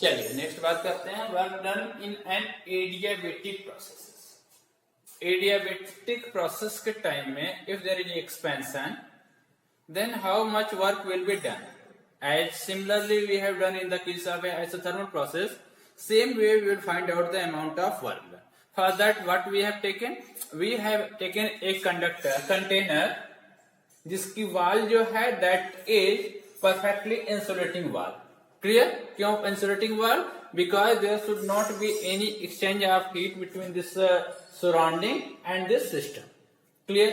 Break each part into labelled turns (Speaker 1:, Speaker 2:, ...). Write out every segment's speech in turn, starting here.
Speaker 1: चलिए नेक्स्ट बात करते हैं work done in an adiabatic process. Adiabatic process के टाइम में if there is expansion then how much work will be done? As similarly we have done in the case of a isothermal process, same way we will find out the amount of work done. For that what we have taken? We have taken a container जिसकी wall जो है that is perfectly insulating wall. Clear? क्यों insulating wall? Because there should not be any exchange of heat between this surrounding and this system. Clear?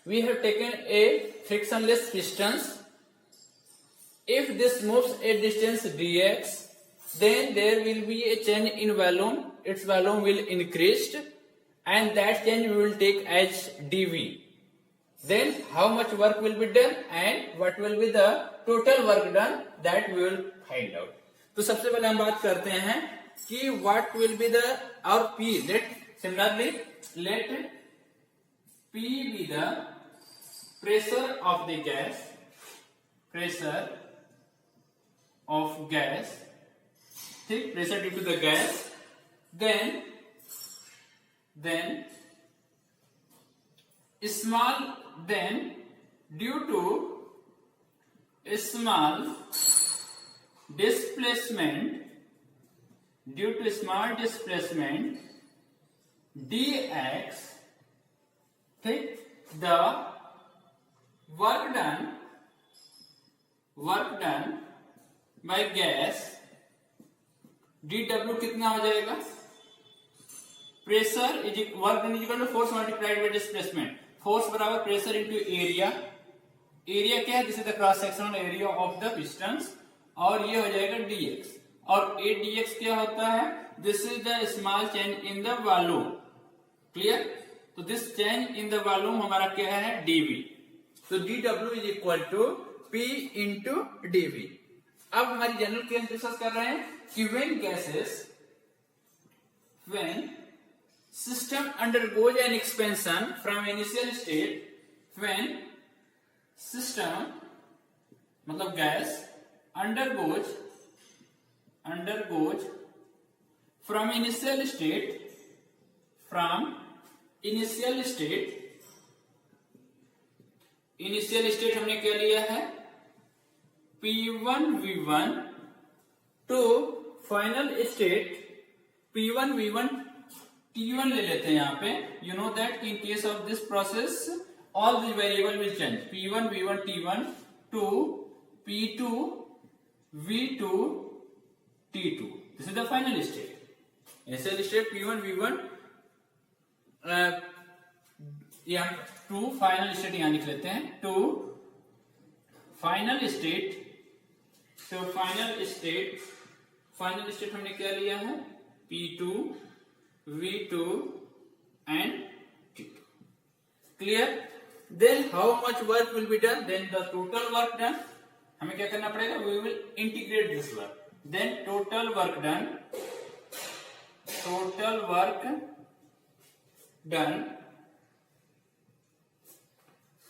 Speaker 1: We have taken a frictionless piston. If this moves a distance dx, then there will be a change in volume. Its volume will increase, and that change we will take as dv. Then how much work will be done and what will be the total work done, that we will find out. तो सबसे पहले हम बात करते हैं कि what will be the our P. Let P be the pressure of the gas, ठीक, pressure due to the gas, then due to small displacement dx, ठीक, the work done by gas dw कितना हो जाएगा? Pressure is work done is equal to force multiplied by displacement. Force बराबर pressure into area. Area क्या है? This is the cross sectional area of the pistons, और ये हो जाएगा dx. और a dx क्या होता है? This is the small change in the volume. Clear? तो this change in the volume हमारा क्या है? dv. तो dw is equal to p into dv. अब हमारी जनरल केस डिस्कस कर रहे हैं कि when system undergoes an expansion from initial state, when system मतलब gas undergoes from initial state हमने क्या लिया है? P1 V1 to final state P1 V1 T1 ले लेते हैं यहाँ पे. You know that in case of this process all the variable will change. P1 V1 T1 to P2 V2 T2. This is the final state. Initial state P1 V1 यहाँ to final state यहाँ लिख लेते हैं. to final state हमने क्या लिया है? P2 V2 and T2. Clear? Then how much work will be done? Then the total work done. हमें क्या करना पड़ेगा? We will integrate this work. Then total work done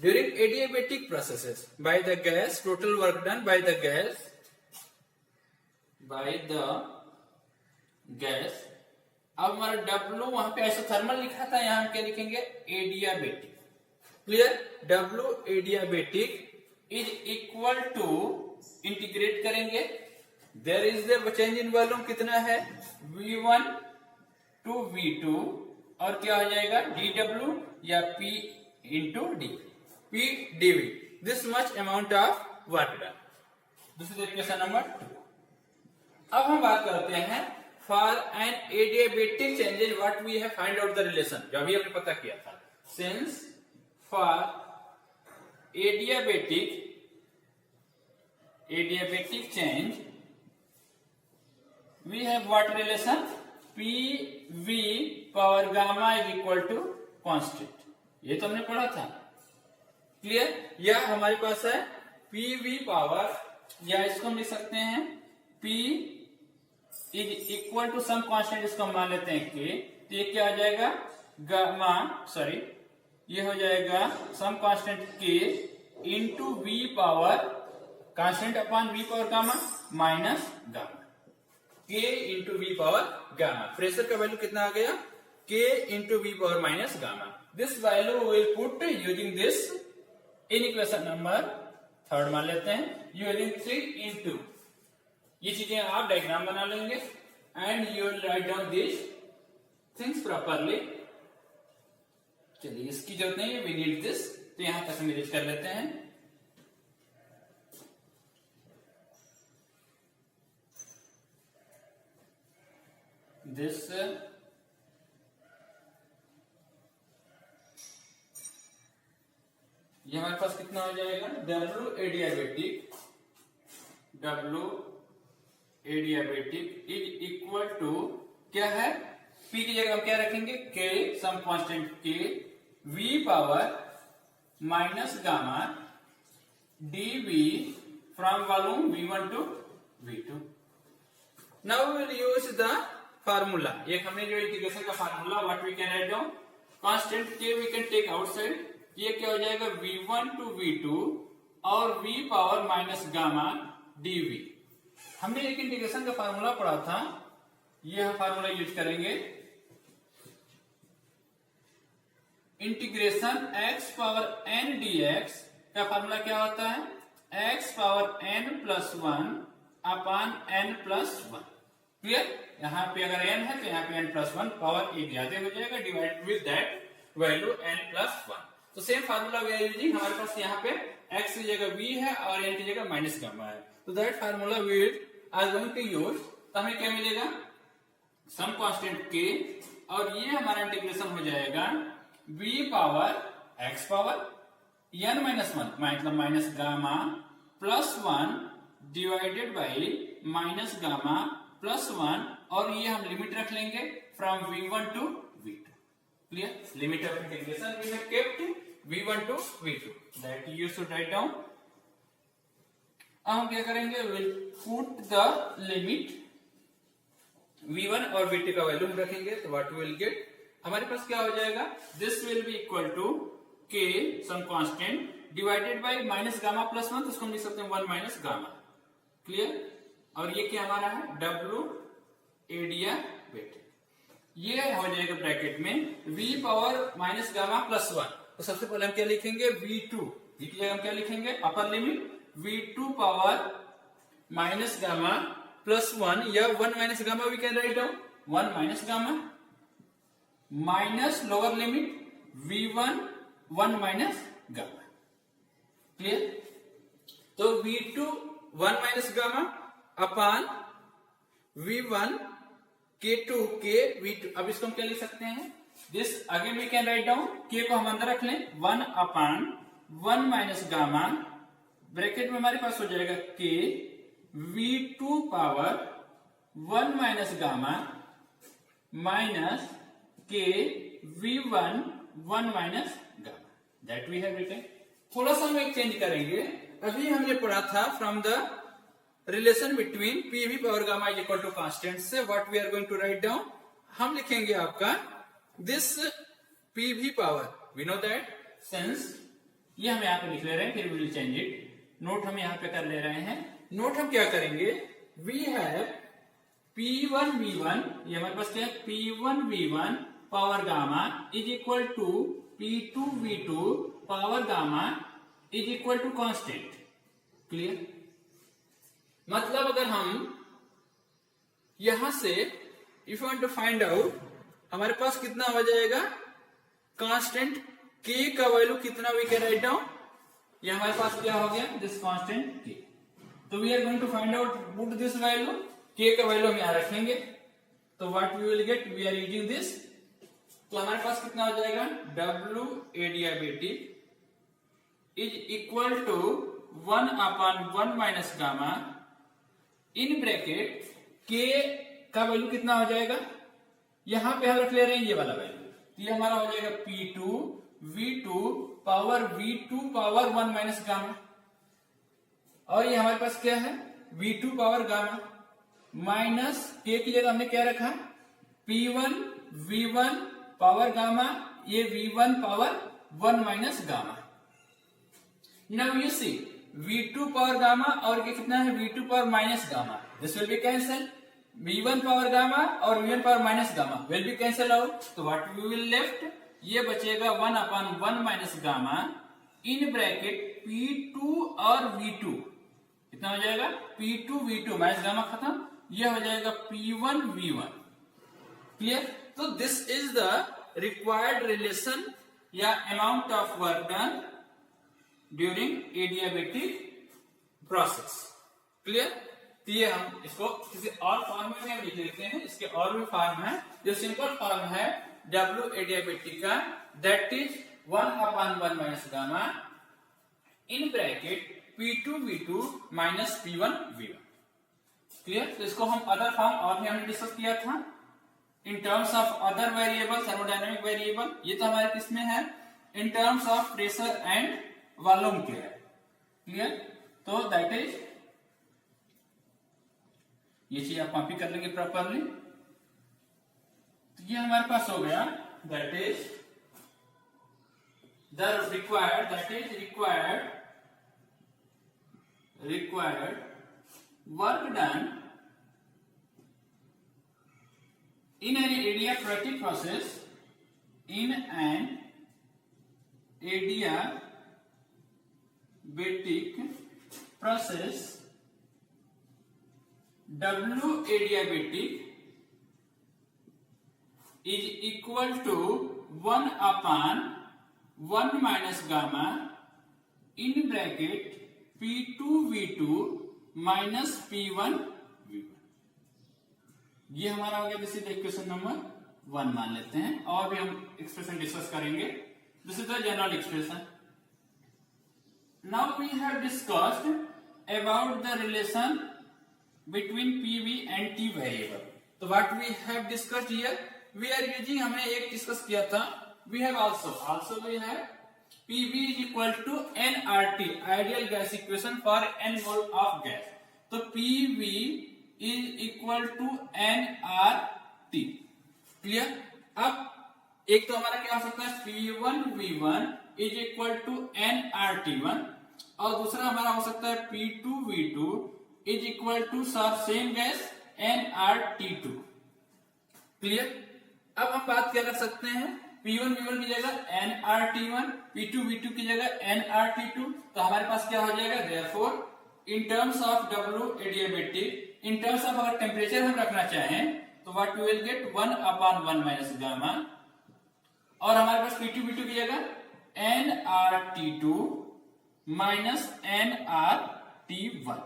Speaker 1: during adiabatic processes by the gas. Total work done by the gas. अब हमारा W वहां पे isothermal लिखा था, यहां हम क्या लिखेंगे? Adiabatic. Clear? W adiabatic is equal to, integrate करेंगे, there is the change in volume कितना है? V1 टू V2, और क्या हो जाएगा? dW या P into D. P dV. This much amount of work done. This is equation number 2. अब हम बात करते हैं for an adiabatic changes what we have find out the relation, जो अभी हमने पता किया था. Since for adiabatic change we have what relation? PV power gamma is equal to constant. ये तो हमने पढ़ा था. क्लियर? या हमारे पास है PV पावर, या इसको हम लिख सकते हैं P is equal to some constant, इसको हम मान लेते हैं K. तो ये क्या हो जाएगा? गामा, सॉरी, ये हो जाएगा some constant K into V power constant upon V power gamma minus gamma. k into V power gamma. Pressure का वैल्यू कितना आ गया, k into V power minus gamma. This value will put using this in equation number 3 मान लेते हैं, using 3 into, ये चीजें आप डायग्राम बना लेंगे and you will write down this things properly. चलिए इसकी जरूरत नहीं है, वी नीड दिस, तो यहां तक हम यूज कर लेते हैं। दिस ये हमारे पास कितना हो जाएगा, W adiabatic, W adiabatic is equal to क्या है, पी की जगह हम क्या रखेंगे, K some constant K V power minus gamma dV from volume V1 to V2। Now we will use the formula, एक हमने जो इंटीग्रेशन का formula, what we can write down, constant K we can take outside, ये क्या हो जाएगा V1 to V2 और V power minus gamma dV। हमने एक इंटीग्रेशन का फार्मूला पढ़ा था, ये फार्मूला यूज करेंगे, integration x power n dx का फार्मूला क्या होता है, x पावर n प्लस 1 अपान n प्लस 1। क्लियर, यहाँ पे अगर n है तो यहाँ पे n प्लस 1 पावर एक ज्यादा हो जाएगा, divide with that value n plus 1। तो same formula we are using, हमारे पास यहाँ पे x की जगह v है और n की जगह माइनस गामा है, तो that formula we are going to use. तो हमें क्या मिलेगा, सम कांस्टेंट k, और ये हमारा इंटीग्रेशन हो जाएगा v power x power n minus 1 मतलब minus gamma plus 1 divided by minus gamma plus 1, और ये हम लिमिट रख लेंगे from V1 to V2। Clear, limit of integration we have kept V1 to V2, that you should write down. अब हम क्या करेंगे, will put the limit V1 और V2 का वैल्यू हम रखेंगे, तो व्हाट विल गेट, हमारे पास क्या हो जाएगा, this will be equal to k some constant divided by minus gamma plus 1, तो उसको हम लिख सकते हैं 1 माइनस गामा। क्लियर, और ये क्या हमारा है, डब्ल्यू एडियाबेटिक, ये हो जाएगा ब्रैकेट में v power minus gamma plus 1। तो सबसे पहले हम क्या लिखेंगे, v2 की जगह हम क्या लिखेंगे, upper limit v2 power minus gamma plus 1 या 1 minus gamma we can write down, 1 minus gamma minus lower limit v1 1 minus gamma. Clear, तो v2 1 minus gamma upon v1 k2 k v2। अब इसको हम क्या लिख सकते हैं, this again we can write down, k को हम अंदर रख लें, 1 अपान 1 माइनस गामा, ब्रैकेट में हमारे पास हो जाएगा k v2 power 1 minus gamma minus k v1 1 minus gamma, that we have written. थोड़ा सा हम एक चेंज करेंगे, अभी हमने पढ़ा था from the relation between PV power gamma is equal to constant से what we are going to write down, हम लिखेंगे आपका this PV power, we know that since, ये हम यहाँ पे लिख ले रहे हैं, फिर we will change it, note हम यहाँ पे कर ले रहे हैं, नोट हम क्या करेंगे, वी हैव P1 V1, ये हमारे पास क्या है, P1 V1 power gamma is equal to P2 V2 power gamma is equal to constant. Clear, मतलब अगर हम यहां से if you want to find out, हमारे पास कितना हो जाएगा, कांस्टेंट k का वैल्यू कितना वी कैन राइट डाउन, ये हमारे पास क्या हो गया, दिस कांस्टेंट k। तो we are going to find out, put this value, k का वैल्यू हम यहां रखेंगे, तो what we will get, we are using this, तो हमारे पास कितना हो जाएगा, W adiabatic is equal to 1 upon 1 minus gamma in bracket k का वैल्यू कितना हो जाएगा, यहां पे हम रख ले रहे हैं ये वाला वैल्यू, तो ये हमारा हो जाएगा P2 V2 power V2 power 1 minus gamma, और ये हमारे पास क्या है, V2 power gamma minus k की जगह हमने क्या रखा, P1 V1 पावर गामा, ये V1 power 1 minus gamma. Now you see V2 power gamma और ये कितना है, V2 power minus gamma, this will be cancel, v1 power gamma और v1 power minus gamma will be cancel out, तो what we will left, ये बचेगा 1/1 minus gamma in bracket P2 और V2, कितना हो जाएगा P2 V2 माइनस गामा खत्म, ये हो जाएगा P1 V1। क्लियर? तो this is the required relation या amount of work done during adiabatic process. Clear? तो ये हम इसको किसी और फॉर्म में हम लिख लेते हैं, इसके और भी फॉर्म है, जो सिंपल फॉर्म है W एडियाबेटिक का, that is 1/1 minus gamma in bracket P2 V2 minus P1 V1। Clear? तो इसको हम अदर फॉर्म और भी हमने डिस्कस किया था इन terms of other variable, thermodynamic variable, ये तो हमारे किसमें है, इन terms of pressure and volume के है। क्लियर? तो दैट इज, ये चीज आप कॉपी कर लेंगे प्रॉपरली। तो ये हमारे पास हो गया, that is the required, that is required work done in an adiabatic process, in an adiabatic process, W adiabatic is equal to 1/1 minus gamma in bracket P2 V2 minus P1 V1। ये हमारा हो गया, this is equation number 1 मान लेते हैं, और भी हम एक्सप्रेशन डिस्कस करेंगे। This is the general expression. Now we have discussed about the relation between PV and T variable. तो what we have discussed here, we are using, हमने एक डिस्कस किया था, we have also we have PV is equal to nRT, ideal gas equation for n mole of gas। तो PV is equal to nRT। Clear? अब एक तो हमारा क्या हो सकता है, P1 V1 is equal to nRT1, और दूसरा हमारा हो सकता है P2 V2 is equal to same gas nRT2। Clear? अब हम बात क्या कर सकते हैं, P1 V1 की जगह nRT1, P2 V2 की जगह nRT2, तो हमारे पास क्या हो जाएगा, therefore in terms of W adiabatic, in terms of अगर टेम्परेचर हम रखना चाहें तो what we will get 1/1 minus gamma, और हमारे पास P2 V2 की जगह nRT2 minus nRT1,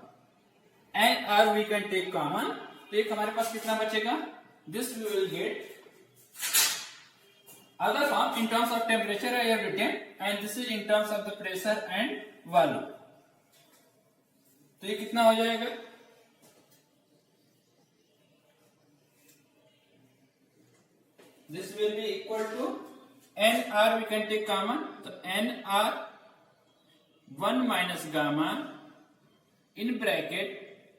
Speaker 1: nR we can take common, तो एक हमारे पास कितना बचेगा, this we will get other form in terms of temperature I have written, and this is in terms of the pressure and volume। तो ये कितना हो जाएगा, this will be equal to nR we can take common, तो nR 1 minus gamma in bracket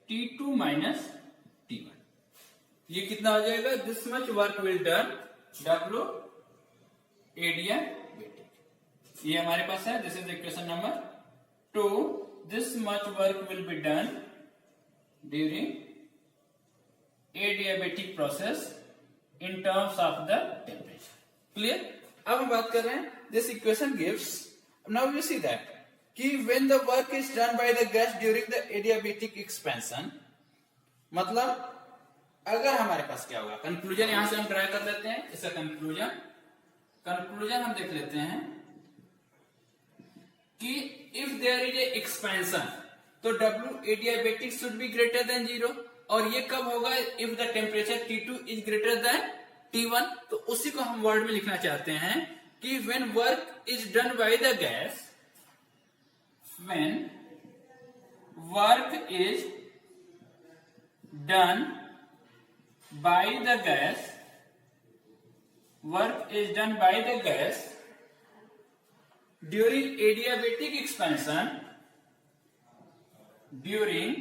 Speaker 1: T2 minus T1। ये कितना हो जाएगा, this much work will done W adiabatic, ये हमारे पास है, this is equation number 2, this much work will be done during adiabatic process in terms of the temperature. Clear? अब हम बात कर रहे हैं, this equation gives, now you see that कि when the work is done by the gas during the adiabatic expansion, मतलब अगर हमारे पास क्या होगा, कंक्लूजन यहां से हम ट्राई कर लेते हैं, इसका कंक्लूजन हम देख लेते हैं कि if there is a expansion तो W adiabatic should be greater than 0, और ये कब होगा, if the temperature T2 is greater than T1। तो उसी को हम वर्ड में लिखना चाहते हैं कि when work is done by the gas, when work is done by the gas, work is done by the gas during adiabatic expansion, during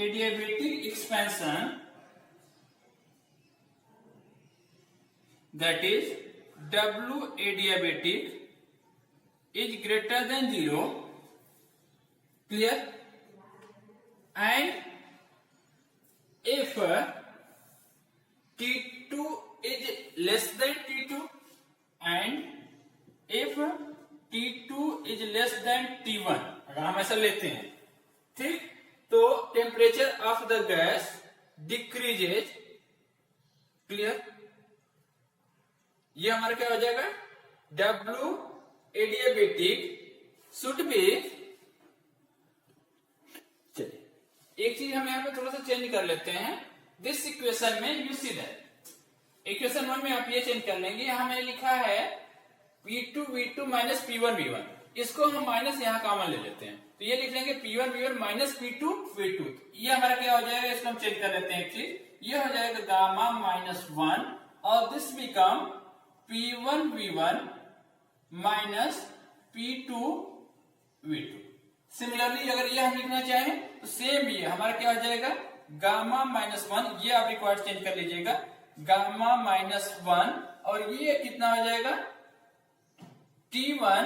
Speaker 1: adiabatic expansion, that is W adiabatic is greater than 0। Clear? and if T2 is less than T2 and if T2 is less than T1, अगर हम ऐसा लेते हैं, ठीक, तो temperature of the gas decreases. Clear? ये हमारा क्या हो जाएगा, W एडियाबेटिक शुड बी। चलिए एक चीज हम यहाँ पे थोड़ा सा चेंज कर लेते हैं। दिस इक्वेशन में यू सी दैट इक्वेशन 1 में आप ये चेंज कर लेंगे। यहाँ मैंने लिखा है P2 V2 minus P1 V1, इसको हम माइनस यहाँ कॉमन ले लेते हैं, तो ये लिख लेंगे P1 V1 minus P2 V2। ये हमारा क्या हो जाएगा, इसको हम चेंज कर लेते हैं एक चीज, ये हो जाएगा गामा माइनस 1 और this become P1 V1 minus P2 V2। Similarly अगर ये हम लिखना चाहें तो सेम ये हमारा क्या हो जाएगा, गामा माइनस 1, ये आप रिक्वायर्ड चेंज कर लीजिएगा, गामा माइनस 1 और ये कितना हो जाएगा T1,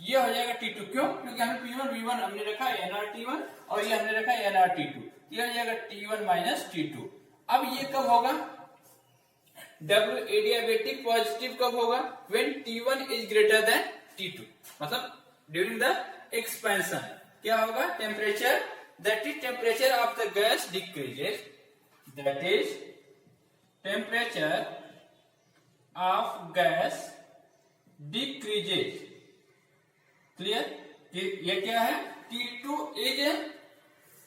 Speaker 1: ये हो जाएगा T2। क्यों? क्योंकि हमें P1 V1 हमने रखा है nRT1 और ये हमने रखा है nRT2, ये हो जाएगा T1 माइनस T2। अब ये कब होगा, W एडियाबेटिक पॉजिटिव कब होगा, when T1 is greater than T2, मतलब during the expansion क्या होगा, temperature, that is temperature of the gas decreases, that is temperature of gas decreases। Clear? ये क्या है, T2 is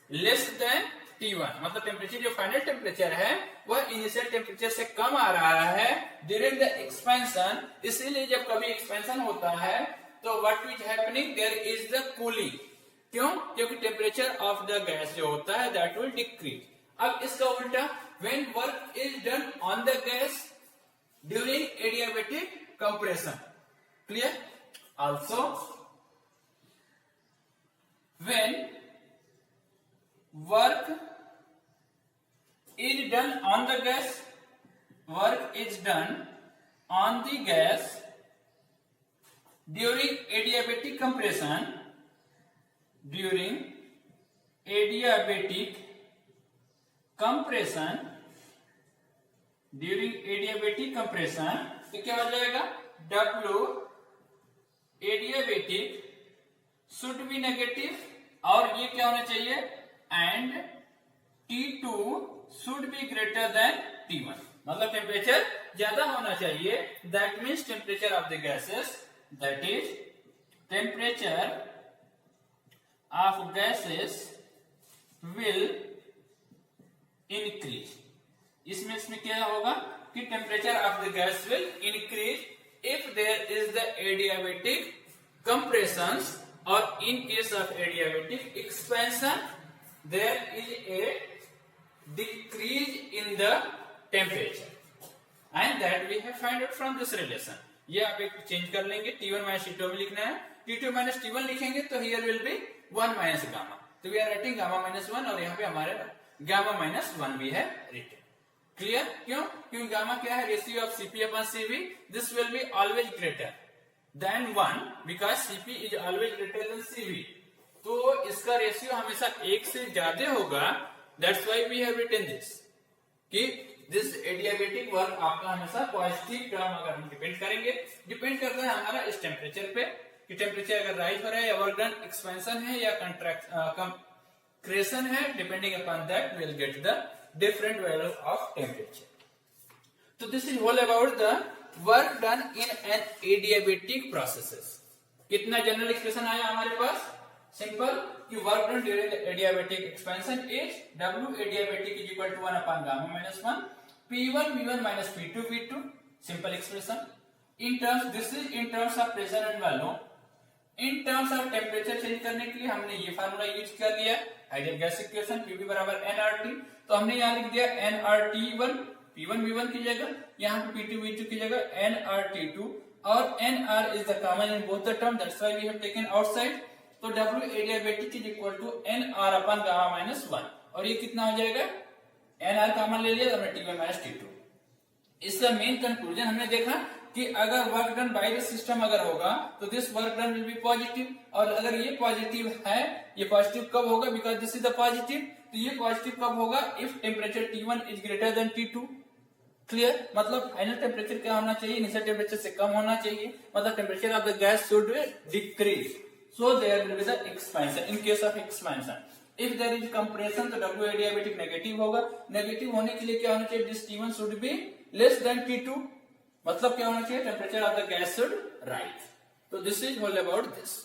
Speaker 1: less than T1, मतलब temperature जो फाइनल टेम्परेचर है वह इनिशियल टेम्परेचर से कम आ रहा है ड्यूरिंग द एक्सपेंशन। इसीलिए जब कभी एक्सपेंशन होता है तो what is happening, there is the cooling. क्यों? क्योंकि टेम्परेचर ऑफ द गैस जो होता है दैट विल डिक्रीज। अब इसका उल्टा, when work is done on the gas during adiabatic compression. Clear? Also when work is done on the gas, work is done on the gas during adiabatic compression, during adiabatic compression, during adiabatic compression, तो क्या हो जाएगा, W adiabatic should be negative और ये क्या होना चाहिए, and T2 should be greater than T1, मतलब टेम्परेचर ज्यादा होना चाहिए। That means temperature of the gases, that is temperature of gases will increase. इसमें क्या होगा कि temperature of the gas will increase if there is the adiabatic compression और in case of adiabatic expansion there is a decrease in the temperature, and that we have find out from this relation। ये आप एक change कर लेंगे, T1 minus T2 में लिखना है, T2 minus T1 लिखेंगे तो here will be 1 minus gamma, तो we are writing gamma minus 1 और यहाँ पे हमारे गामा माइनस 1 भी है written। क्लियर? क्यों? क्योंकि गामा क्या है, ratio of Cp upon Cv, this will be always greater than 1 because Cp is always greater than Cv, तो इसका रेशियो हमेशा 1 से ज्यादा होगा। That's why we have written this कि this adiabatic वर्क आपका हमेशा पॉजिटिव टर्म अगर हम डिपेंड करेंगे, डिपेंड करता है हमारा इस टेम्परेचर पे कि टेम्परेचर अगर राइज हो रहा है या वर्क डन एक्सपेंशन है या कंट्रैक्शन है, depending upon that will get the different value of temperature. तो this is all about the work done in an adiabatic processes. कितना जनरल एक्सप्रेशन आया हमारे पास, सिंपल कि work done during adiabatic expansion is W adiabatic is equal to 1 upon gamma minus 1 P1 V1 minus P2 V2, simple expression. In terms, this is in terms of pressure and volume. In terms of temperature change करने के लिए हमने ये formula use कर लिया, ideal gas equation PV बराबर nRT, तो हमने यहाँ लिख दिया nRT1 P1 V1 की जगह, यहाँ पे P2 V2 की जगह nRT2 और nR is the common in both the term, that's why we have taken outside, तो W adiabatic is equal to nR upon gamma minus 1 और ये कितना हो जाएगा, nR कॉमन ले लिया तो हमने T1 माइनस T2। इसका मेन कंक्लूजन हमने देखा कि अगर work done by the system अगर होगा तो this work done will be positive, और अगर ये पॉजिटिव है, ये पॉजिटिव कब होगा, because this is the positive, तो ये पॉजिटिव कब होगा, if temperature T1 is greater then T2। Clear, मतलब फाइनल टेम्परेचर क्या होना चाहिए, इनिशियल टेम्परेचर से कम होना चाहिए, मतलब temperature of the gas should decrease, so there will be the expansion. In case of expansion, if there is compression तो W adiabatic negative होगा। नेगेटिव होने के लिए क्या होना चाहिए, this T1 should be less than T2, मतलब क्या होना चाहिए, temperature of the gas should rise. तो this is all about this.